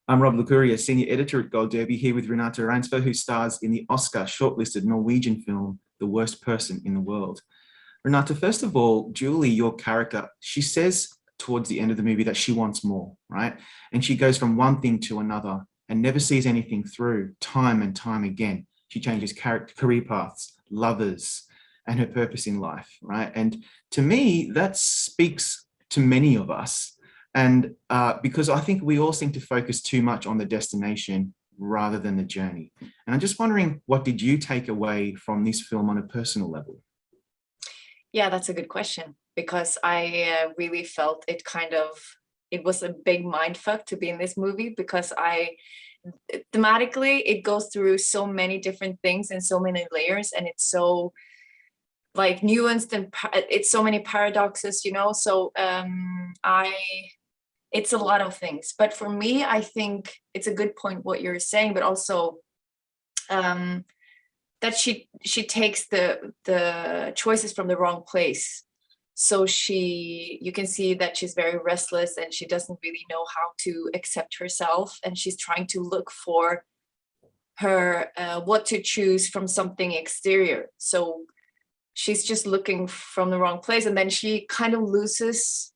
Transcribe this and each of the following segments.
I'm Rob Licuria, Senior Editor at Gold Derby, here with Renate Reinsve, who stars in the Oscar shortlisted Norwegian film, The Worst Person in the World. Renate, first of all, Julie, your character, she says towards the end of the movie that she wants more, right? And she goes from one thing to another and never sees anything through time and time again. She changes career paths, lovers, and her purpose in life, right? And to me, that speaks to many of us. And because I think we all seem to focus too much on the destination rather than the journey. And I'm just wondering, what did you take away from this film on a personal level? Yeah, that's a good question, because I really felt it was a big mindfuck to be in this movie, because thematically, it goes through so many different things and so many layers, and it's so like nuanced, and it's so many paradoxes, so it's a lot of things. But for me, I think it's a good point what you're saying, but also that she takes the choices from the wrong place. So you can see that she's very restless, and she doesn't really know how to accept herself, and she's trying to look for her what to choose from something exterior. So she's just looking from the wrong place, and then she kind of loses.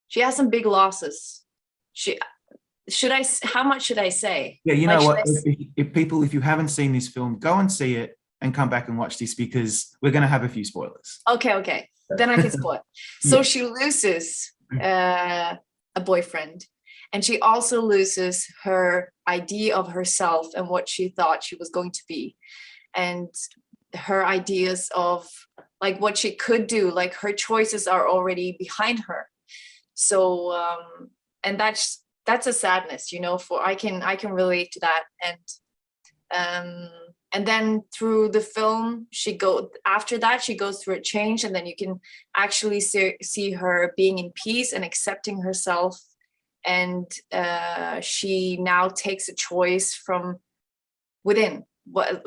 She has some big losses. How much should I say? Yeah, you know what? If you haven't seen this film, go and see it and come back and watch this, because we're going to have a few spoilers. Okay. Then I can spoil. So Yeah. she loses a boyfriend, and she also loses her idea of herself and what she thought she was going to be, and her ideas of like what she could do. Like her choices are already behind her. So and that's a sadness, for I can relate to that. And then through the film, after that she goes through a change, and then you can actually see her being in peace and accepting herself, and she now takes a choice from within,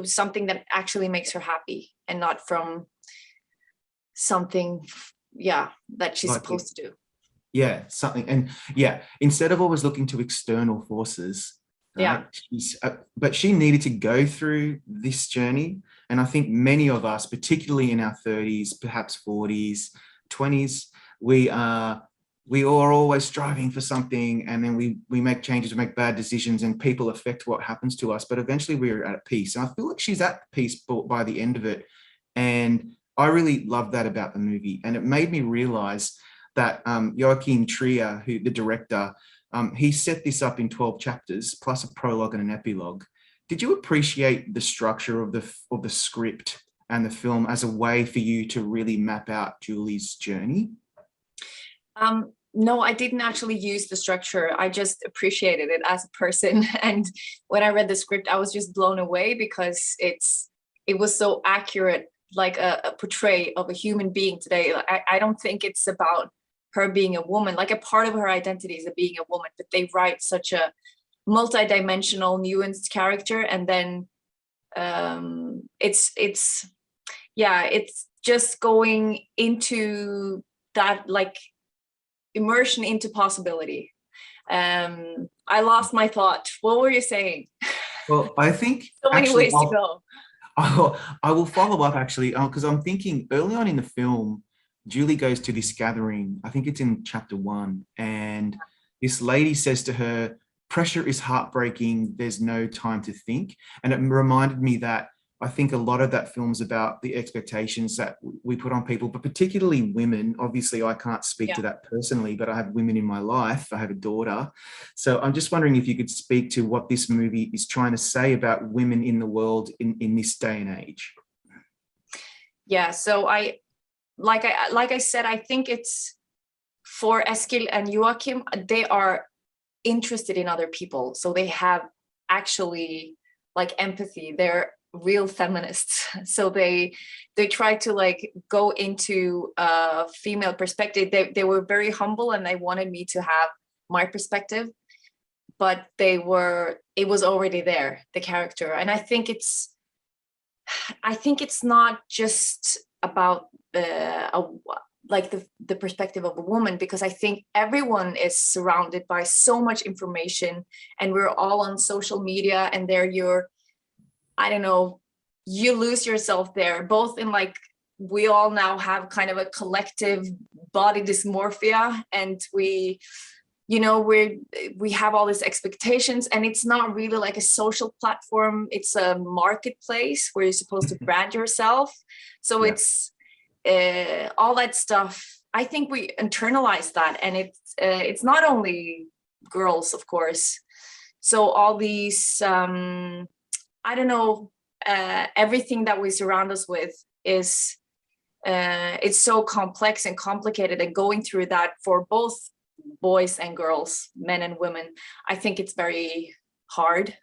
something that actually makes her happy, and not from something that she's supposed to do. Yeah, something. And yeah, instead of always looking to external forces, right? But she needed to go through this journey. And I think many of us, particularly in our 30s, perhaps 40s, 20s, we are always striving for something, and then we make changes, we make bad decisions, and people affect what happens to us. But eventually we're at peace. And I feel like she's at peace by the end of it. And I really love that about the movie. And it made me realize that Joachim Trier, the director, he set this up in 12 chapters, plus a prologue and an epilogue. Did you appreciate the structure of the script and the film as a way for you to really map out Julie's journey? No, I didn't actually use the structure. I just appreciated it as a person. And when I read the script, I was just blown away, because it was so accurate, like a portray of a human being today. I don't think it's about her being a woman. Like a part of her identity is being a woman, but they write such a multi-dimensional, nuanced character, and then it's just going into that, like immersion into possibility. I lost my thought. What were you saying? Well, I think so many actually, ways to go. I will follow up actually, because I'm thinking early on in the film, Julie goes to this gathering. I think it's in chapter 1, and this lady says to her, "Pressure is heartbreaking. There's no time to think." And it reminded me that I think a lot of that film's about the expectations that we put on people, but particularly women. Obviously, I can't speak to that personally, but I have women in my life. I have a daughter. So I'm just wondering if you could speak to what this movie is trying to say about women in the world in this day and age. Yeah, so like I said, I think it's for Eskil and Joachim, they are interested in other people. So they have actually like empathy. They're real feminists. So they try to like go into a female perspective. They were very humble, and they wanted me to have my perspective, but it was already there, the character. And I think it's not just about like the perspective of a woman, because I think everyone is surrounded by so much information, and we're all on social media, and there I don't know, you lose yourself there, both in like, we all now have kind of a collective body dysmorphia, and we have all these expectations, and it's not really like a social platform, it's a marketplace where you're supposed to brand yourself. So it's all that stuff. I think we internalize that, and it's not only girls, of course. So all these I don't know, everything that we surround us with is it's so complex and complicated, and going through that for both boys and girls, men and women, I think it's very hard.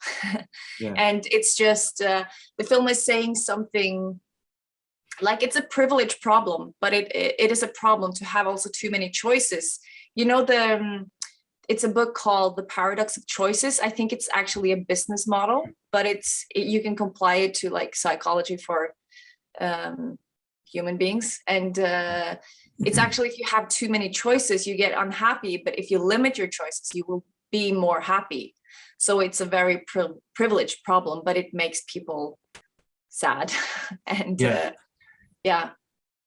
And it's just the film is saying something like, it's a privilege problem, but it is a problem to have also too many choices. It's a book called The Paradox of Choices. I think it's actually a business model, but you can apply it to like psychology for human beings. And it's actually, if you have too many choices, you get unhappy, but if you limit your choices, you will be more happy. So it's a very privileged problem, but it makes people sad. And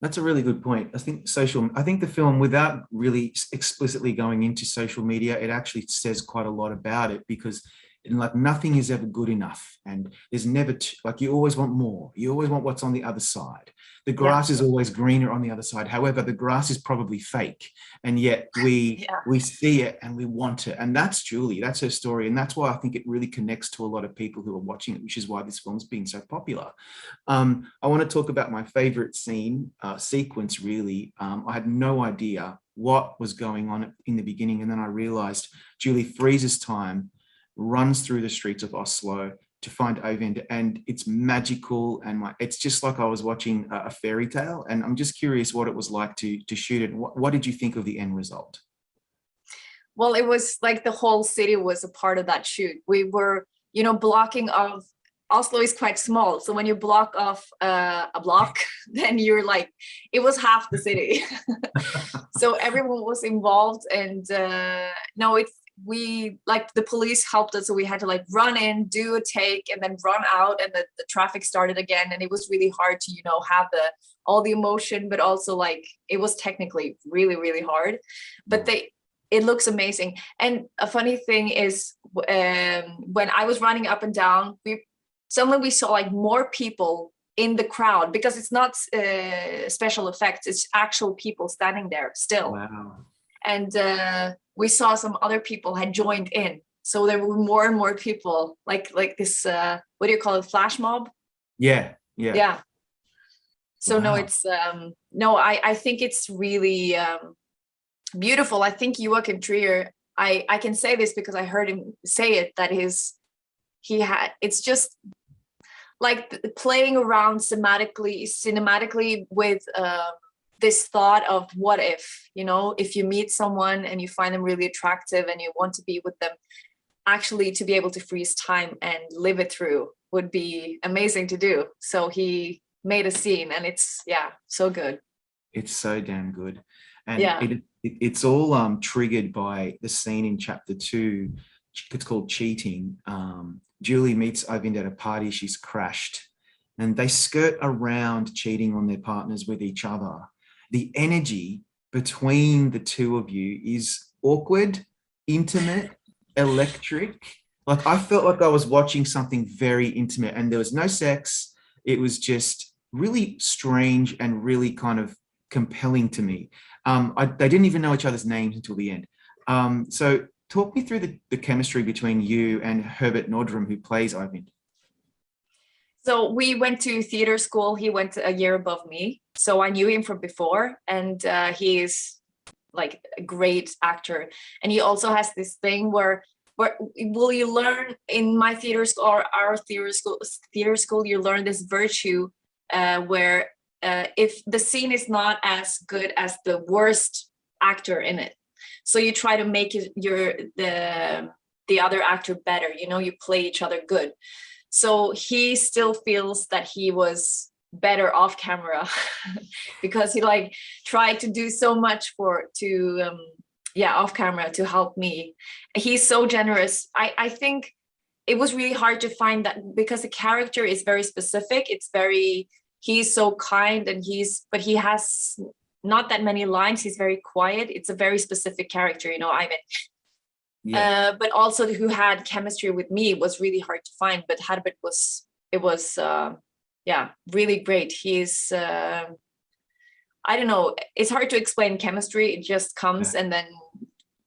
that's a really good point. I think the film, without really explicitly going into social media, it actually says quite a lot about it, because like nothing is ever good enough, and there's never like, you always want more, you always want what's on the other side. The grass is always greener on the other side. However, the grass is probably fake, and yet we see it and we want it. And that's Julie, that's her story, and that's why I think it really connects to a lot of people who are watching it, which is why this film's been so popular. I want to talk about my favorite sequence, really. I had no idea what was going on in the beginning, and then I realized Julie freezes time, runs through the streets of Oslo to find Øyvind, and it's magical, and it's just like I was watching a fairy tale. And I'm just curious what it was like to shoot it. What did you think of the end result? Well, it was like the whole city was a part of that shoot. We were, blocking off. Oslo is quite small, so when you block off a block, then you're like, it was half the city. So everyone was involved, and we like, the police helped us, so we had to like run in, do a take, and then run out, and the traffic started again, and it was really hard to have all the emotion, but also like, it was technically really, really hard, but it looks amazing. And a funny thing is, when I was running up and down, suddenly we saw like more people in the crowd, because it's not special effects, it's actual people standing there still. Wow. And we saw some other people had joined in, so there were more and more people, like this what do you call it, flash mob? Yeah. So wow. I think it's really beautiful. I think Joachim Trier, I can say this because I heard him say it, that it's just like playing around cinematically with this thought of, what if you meet someone and you find them really attractive and you want to be with them, actually to be able to freeze time and live it through would be amazing to do. So he made a scene, and it's so good. It's so damn good. And it's all triggered by the scene in chapter 2. It's called Cheating. Julie meets Øyvind at a party. She's crashed, and they skirt around cheating on their partners with each other. The energy between the two of you is awkward, intimate, electric. Like, I felt like I was watching something very intimate, and there was no sex. It was just really strange and really kind of compelling to me. They didn't even know each other's names until the end. So talk me through the chemistry between you and Herbert Nordrum, who plays Øyvind. So we went to theater school. He went a year above me, so I knew him from before, and he is like a great actor. And he also has this thing where will you learn in my theater school, or our theater school, you learn this virtue where if the scene is not as good as the worst actor in it, so you try to make the other actor better. You play each other good. So he still feels that he was better off camera because he like tried to do so much off camera to help me. He's so generous. I think it was really hard to find that because the character is very specific. He's so kind, and but he has not that many lines. He's very quiet. It's a very specific character, Ivan. Yeah. But also who had chemistry with me was really hard to find, but Herbert was really great. He's I don't know, it's hard to explain chemistry. It just comes, and then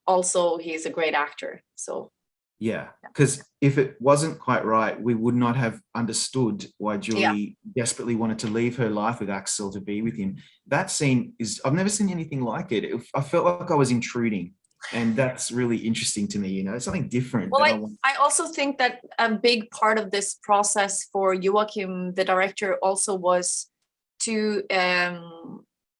also he's a great actor. So yeah, because if it wasn't quite right, we would not have understood why Julie desperately wanted to leave her life with Axel to be with him. That scene I've never seen anything like it. I felt like I was intruding, and that's really interesting to me. It's something different. Well, I also think that a big part of this process for Joachim, the director, also was to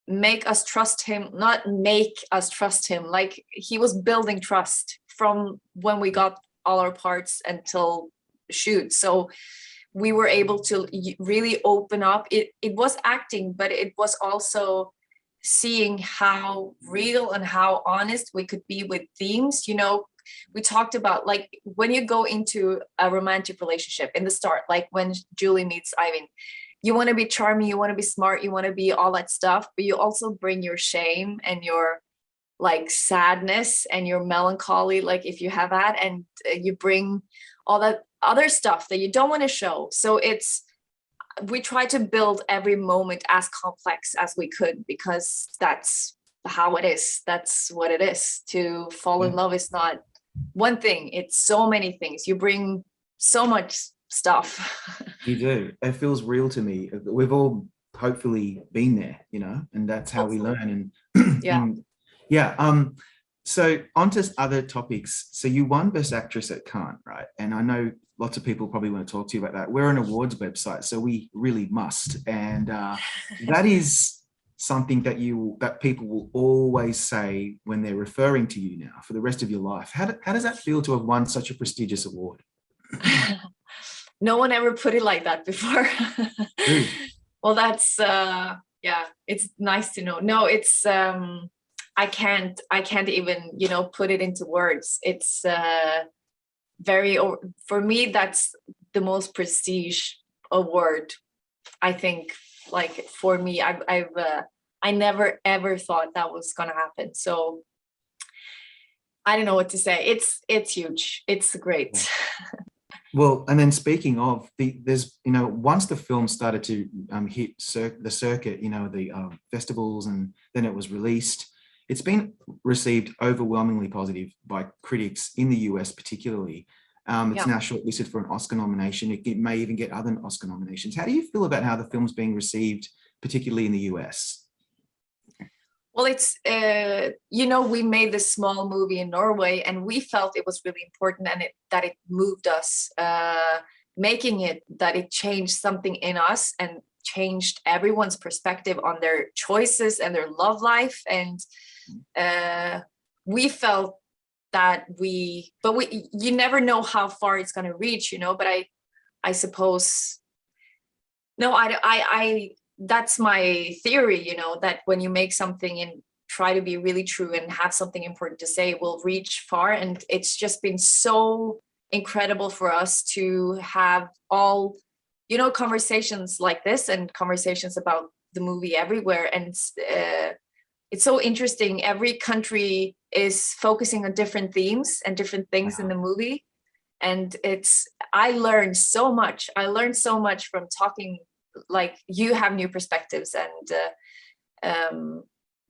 make us trust him, not make us trust him. Like, he was building trust from when we got all our parts until shoot. So we were able to really open up. It was acting, but it was also seeing how real and how honest we could be with themes. We talked about, like, when you go into a romantic relationship in the start, like when Julie meets Ivan, you want to be charming, you want to be smart, you want to be all that stuff, but you also bring your shame and your like sadness and your melancholy, like if you have that, and you bring all that other stuff that you don't want to show. So we try to build every moment as complex as we could, because that's how it is. That's what it is. To fall in love is not one thing, it's so many things. You bring so much stuff. You do. It feels real to me. We've all hopefully been there, and that's how we learn. And so on to other topics. So you won Best Actress at Cannes, right? And I know lots of people probably want to talk to you about that. We're an awards website, so we really must. And that is something that people will always say when they're referring to you now for the rest of your life. How does that feel to have won such a prestigious award? No one ever put it like that before. Well, that's it's nice to know. No, it's I can't even put it into words. It's for me, that's the most prestige award, I think. Like, for me, I never ever thought that was gonna happen. So I don't know what to say. It's huge. It's great. Well, and then speaking of there's once the film started to hit the circuit, the festivals, and then it was released, it's been received overwhelmingly positive by critics in the US particularly. It's now shortlisted for an Oscar nomination. It may even get other Oscar nominations. How do you feel about how the film's being received, particularly in the US? Well, it's, we made this small movie in Norway, and we felt it was really important, and that it moved us, making it, that it changed something in us and changed everyone's perspective on their choices and their love life. And we felt that you never know how far it's going to reach, but I suppose, no, I that's my theory, that when you make something and try to be really true and have something important to say, it will reach far. And it's just been so incredible for us to have all, conversations like this and conversations about the movie everywhere. And it's so interesting. Every country is focusing on different themes and different things in the movie. And I learned so much. From talking. Like, you have new perspectives, and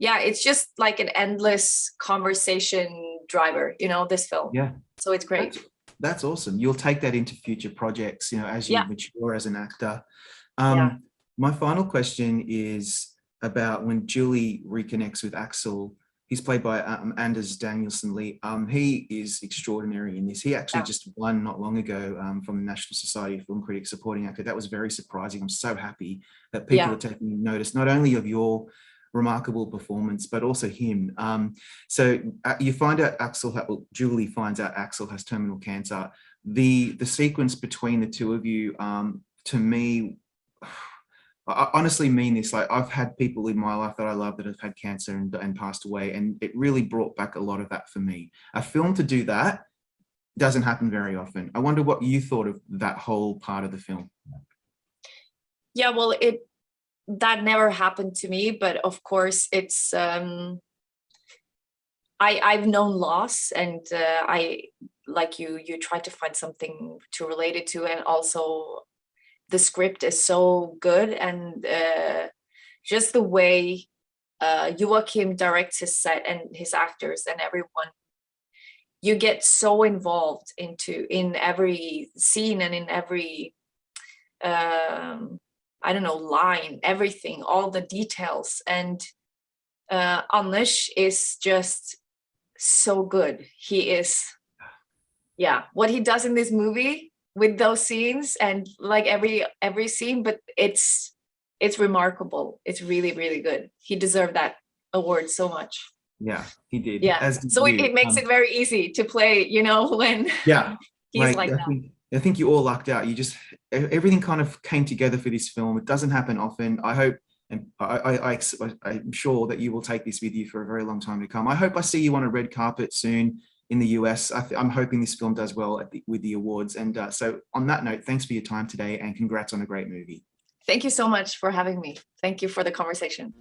it's just like an endless conversation driver, this film. So it's great. That's awesome. You'll take that into future projects, as you mature as an actor. My final question is about when Julie reconnects with Axel. He's played by Anders Danielsen Lee. He is extraordinary in this. He actually just won not long ago from the National Society of Film Critics Supporting Actor. That was very surprising. I'm so happy that people are taking notice, not only of your remarkable performance, but also him. So you find out Julie finds out Axel has terminal cancer. The sequence between the two of you, to me, I honestly mean this. Like, I've had people in my life that I love that have had cancer and passed away, and it really brought back a lot of that for me. A film to do that doesn't happen very often. I wonder what you thought of that whole part of the film. Yeah, well, that never happened to me, but of course it's I've known loss, and I, like you try to find something to relate it to, and also the script is so good, and just the way Joachim directs his set and his actors and everyone, you get so involved in every scene and in every I don't know, line, everything, all the details. And Anish is just so good. He is, yeah, what he does in this movie with those scenes, and like every scene, but it's remarkable. It's really, really good. He deserved that award so much. Yeah, he did. Yeah. As did So you. it makes it very easy to play, you know, when Yeah, he's like that. I think you all lucked out. You just, everything kind of came together for this film. It doesn't happen often. I hope, and I'm sure that you will take this with you for a very long time to come. I hope I see you on a red carpet soon in the US. I'm hoping this film does well with the awards. And so on that note, thanks for your time today, and congrats on a great movie. Thank you so much for having me. Thank you for the conversation.